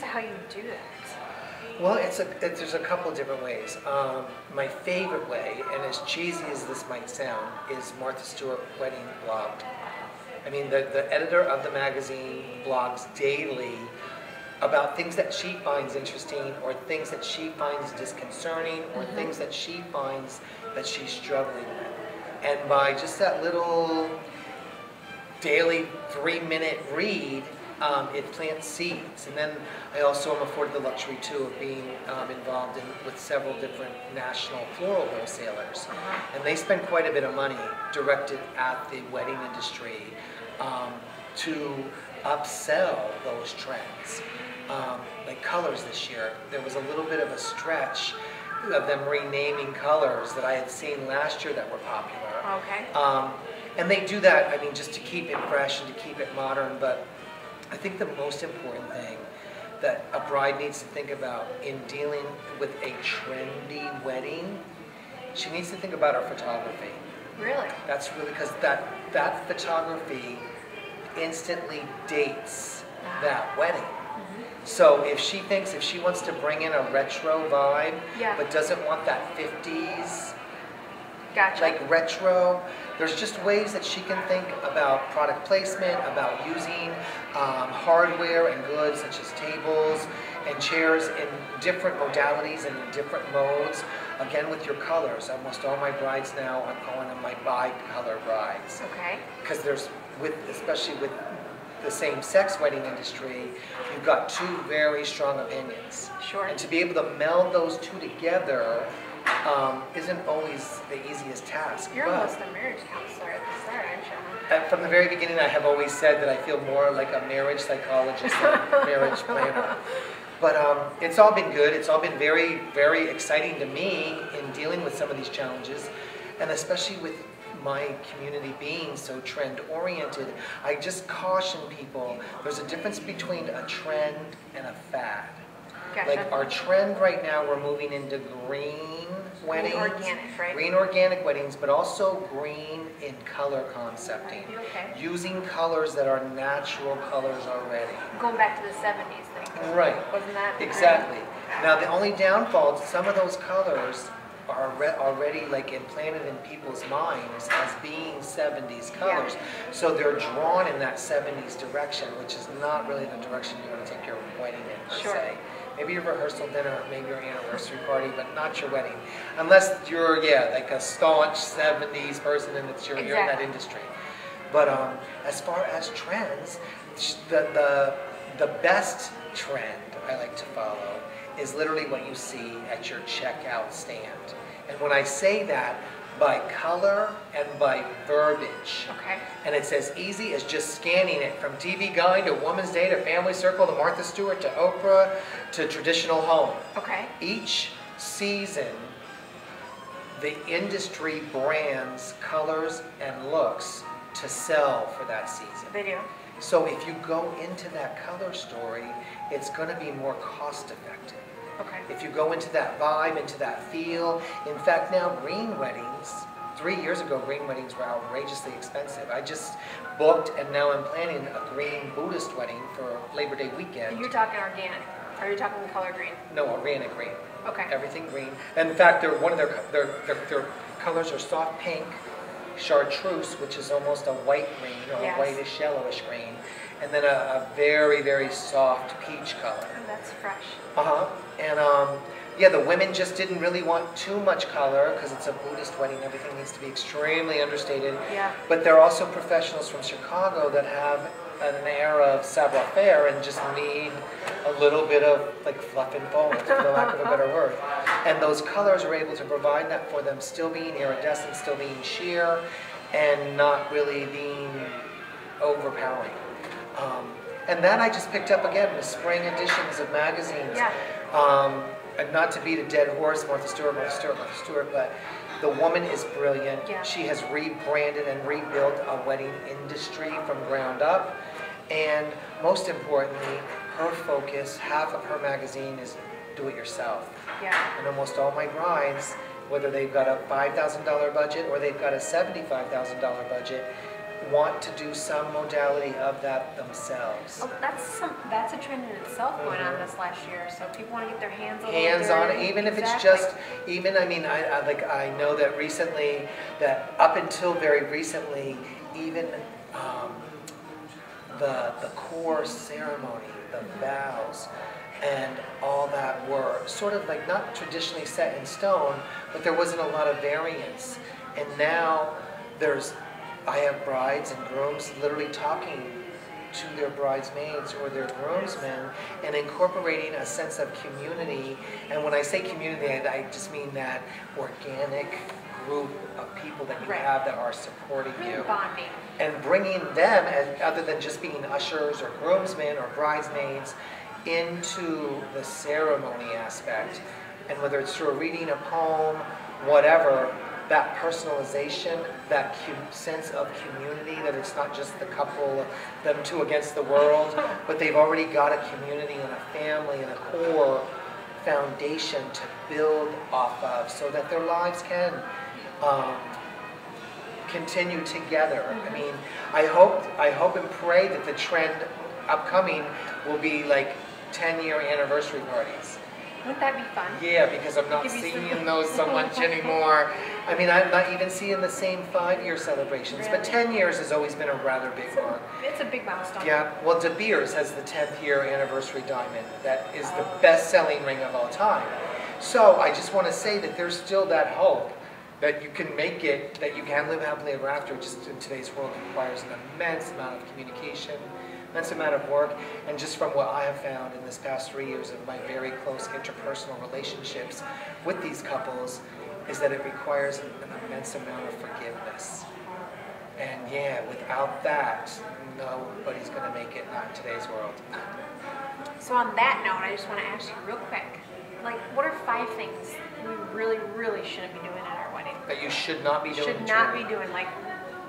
to how you do that. Well, there's a couple of different ways. My favorite way, and as cheesy as this might sound, is Martha Stewart Wedding Blogged. I mean, the editor of the magazine blogs daily about things that she finds interesting, or things that she finds disconcerting, or things that she finds that she's struggling with. And by just that little daily 3-minute read, it plants seeds. And then I also am afforded the luxury too of being involved with several different national floral wholesalers. And they spend quite a bit of money directed at the wedding industry to upsell those trends. Like colors this year, there was a little bit of a stretch of them renaming colors that I had seen last year that were popular. Okay. And they do that, I mean, just to keep it fresh and to keep it modern, but I think the most important thing that a bride needs to think about in dealing with a trendy wedding, she needs to think about her photography. Really? That's really, because that photography instantly dates that wedding. So if she wants to bring in a retro vibe, but doesn't want that 50s, like retro, there's just ways that she can think about product placement, about using hardware and goods such as tables and chairs in different modalities and in different modes. Again, with your colors, almost all my brides now, I'm calling them my bi-color brides. Okay. Because especially with the same-sex wedding industry, you've got two very strong opinions. Sure. And to be able to meld those two together isn't always the easiest task. You're almost a marriage counselor at the start, aren't you? From the very beginning, I have always said that I feel more like a marriage psychologist than a marriage planner. But it's all been good. It's all been very, very exciting to me in dealing with some of these challenges, and especially with my community being so trend-oriented. I just caution people, there's a difference between a trend and a fad. Gotcha. Like our trend right now, we're moving into green weddings. Green organic, right? Green organic weddings, but also green in color concepting. Okay. Using colors that are natural colors already. Going back to the 70s thing. Right. Wasn't that exactly? Green? Now the only downfall is some of those colors are already like implanted in people's minds as being 70s colors. So they're drawn in that 70s direction, which is not really the direction you want to take your wedding in per se. Maybe your rehearsal dinner, maybe your anniversary party, but not your wedding. Unless you're, like a staunch 70s person and you're in that industry. But as far as trends, the best trend I like to follow is literally what you see at your checkout stand. And when I say that, by color and by verbiage. Okay. And it's as easy as just scanning it from TV Guide to Woman's Day to Family Circle to Martha Stewart to Oprah to Traditional Home. Okay. Each season, the industry brands colors and looks to sell for that season. They do. So if you go into that color story, it's going to be more cost effective. Okay. If you go into that vibe, into that feel. In fact, now green weddings, 3 years ago, green weddings were outrageously expensive. I just booked and now I'm planning a green Buddhist wedding for Labor Day weekend. You're talking organic. Or are you talking color green? No, organic green. Okay. Everything green. And in fact, one of their colors are soft pink, chartreuse, which is almost a white green or a whitish yellowish green, and then a very, very soft peach color. Oh, that's fresh. And the women just didn't really want too much color because it's a Buddhist wedding. Everything needs to be extremely understated. Yeah. But they're also professionals from Chicago that have an air of savoir-faire and just need a little bit of like fluff and fold, for the lack of a better word. And those colors are able to provide that for them, still being iridescent, still being sheer, and not really being overpowering. And that I just picked up again, the spring editions of magazines. And not to beat a dead horse, Martha Stewart, but the woman is brilliant. She has rebranded and rebuilt a wedding industry from ground up. And most importantly, her focus, half of her magazine is do it yourself. And almost all my brides, whether they've got a $5,000 budget or they've got a $75,000 budget, want to do some modality of that themselves. Oh, that's a trend in itself going on this last year. So people want to get their hands a little Hands on it, dirty. even if Exactly. it's just, I mean, I know that recently, that up until very recently, even the core ceremony, the vows, and all that were sort of like not traditionally set in stone, but there wasn't a lot of variance. And now I have brides and grooms literally talking to their bridesmaids or their groomsmen and incorporating a sense of community. And when I say community, I just mean that organic group of people that you have that are supporting you. Bonding. And bringing them, other than just being ushers or groomsmen or bridesmaids, into the ceremony aspect. And whether it's through a reading, a poem, whatever, that personalization, that sense of community, that it's not just the couple, them two against the world, but they've already got a community and a family and a core foundation to build off of so that their lives can continue together. I mean, I hope and pray that the trend upcoming will be like 10-year anniversary parties. Wouldn't that be fun? Yeah, because I'm not seeing those so much anymore. I mean, I'm not even seeing the same 5-year celebrations, Really? but 10 years has always been a rather big mark. It's a big milestone. Yeah, well, De Beers has the 10th year anniversary diamond. That is the best-selling ring of all time. So I just want to say that there's still that hope that you can make it, that you can live happily ever after. Just in today's world, it requires an immense amount of communication, immense amount of work, and just from what I have found in this past 3 years of my very close interpersonal relationships with these couples, is that it requires an immense amount of forgiveness. And yeah, without that, nobody's going to make it, not in today's world. So on that note, I just want to ask you real quick, like, what are 5 things we really, really shouldn't be doing at our wedding? That you should not be doing. Should not be doing, like,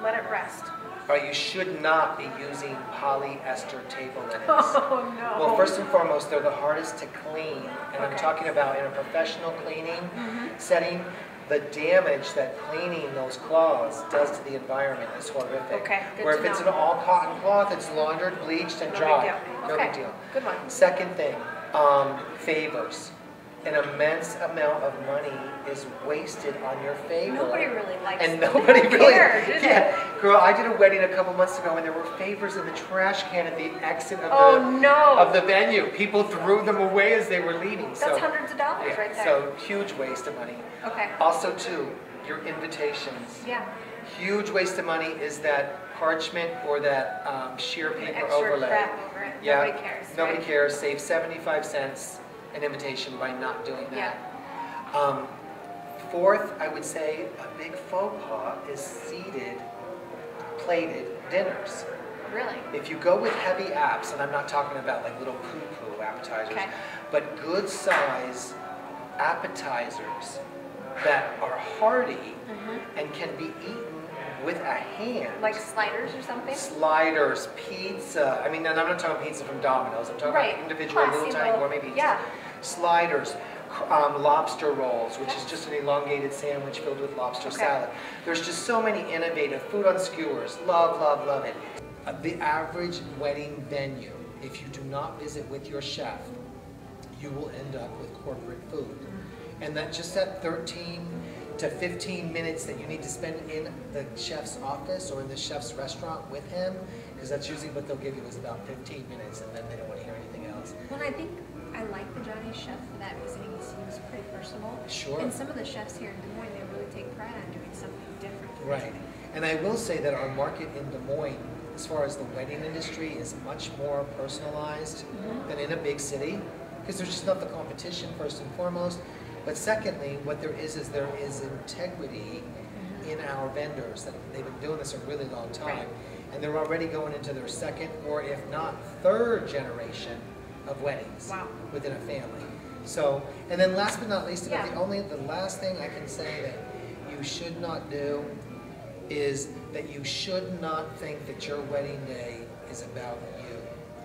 let it rest. Or you should not be using polyester table linens. Oh no. Well, first and foremost, they're the hardest to clean. And I'm Okay. talking about in a professional cleaning setting, the damage that cleaning those cloths does to the environment is horrific. Okay, good Where to if it's know. an all cotton cloth, it's laundered, bleached, and No dried. big deal. No Okay. big deal. Good one. Second thing, favors. An immense amount of money is wasted on your favor. Nobody really likes And them. nobody They don't really, care, do they? yeah. Girl, I did a wedding a couple months ago and there were favors in the trash can at the exit of, Oh, the venue. People threw them away as they were leaving. That's So, hundreds of dollars yeah, right there. so huge waste of money. Okay. Also too, your invitations. Yeah. Huge waste of money is that parchment or that sheer paper Extra overlay. crap over it. Yeah, Nobody cares. Nobody right? cares. Save 75 cents an invitation by not doing that. Yeah. Fourth, I would say a big faux pas is seated, plated dinners. Really? If you go with heavy apps, and I'm not talking about like little poo-poo appetizers, Okay. but good size appetizers that are hearty and can be eaten with a hand. Like sliders or something? Sliders, pizza. I mean, and I'm not talking pizza from Domino's. I'm talking about individual Classy little tiny little- gourmet pizzas. Yeah. Sliders, lobster rolls, which is just an elongated sandwich filled with lobster salad. There's just so many innovative food on skewers. Love, love, love it. The average wedding venue, if you do not visit with your chef, you will end up with corporate food. And that just that 13 to 15 minutes that you need to spend in the chef's office or in the chef's restaurant with him, because that's usually what they'll give you is about 15 minutes, and then they don't want to hear anything else. Well, I think I like the Johnny chef for that because he seems pretty personable. Sure. And some of the chefs here in Des Moines, they really take pride on doing something different. Right. And I will say that our market in Des Moines, as far as the wedding industry, is much more personalized than in a big city, because there's just not the competition, first and foremost. But secondly, what there is integrity in our vendors. That they've been doing this a really long time. Right. And they're already going into their second, or if not third generation of weddings within a family. So, and then last but not least, the last thing I can say that you should not do is that you should not think that your wedding day is about you.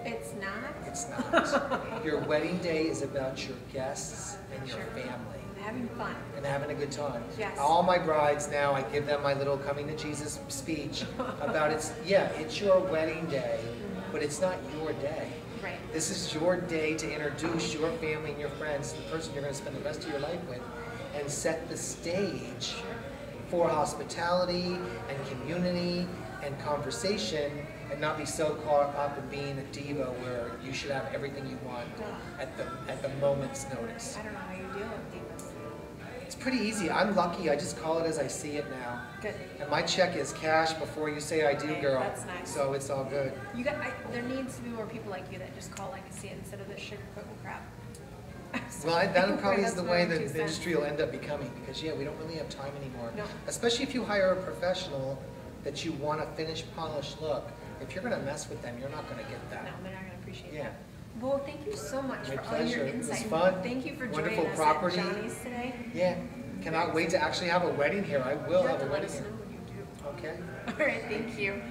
It's not? It's not. Your wedding day is about your guests and your family. having fun. And having a good time. Yes. All my brides now, I give them my little coming to Jesus speech about it's your wedding day, but it's not your day. Right. This is your day to introduce your family and your friends to the person you're going to spend the rest of your life with and set the stage for hospitality and community and conversation, and not be so caught up in being a diva where you should have everything you want at the moment's notice. I don't know how you deal with divas. It's pretty easy. I'm lucky. I just call it as I see it now. Good. And my check is cash before you say I do, Okay, girl. that's nice. So it's all good. There needs to be more people like you that just call like I see it instead of this sugarcoating crap. Well, that probably is the way That's my that 2 the industry will end up becoming, because we don't really have time anymore. No. Especially if you hire a professional that you want a finished, polished look. If you're going to mess with them, you're not going to get that. No, they're not going to appreciate Yeah. that. Well, thank you so much My for all pleasure. your It was insight. fun. Thank you for Wonderful joining us property. at Johnny's today. Yeah. Cannot wait to actually have a wedding here. I will You have have a to let wedding us here. know when you do. Okay. All right, thank you.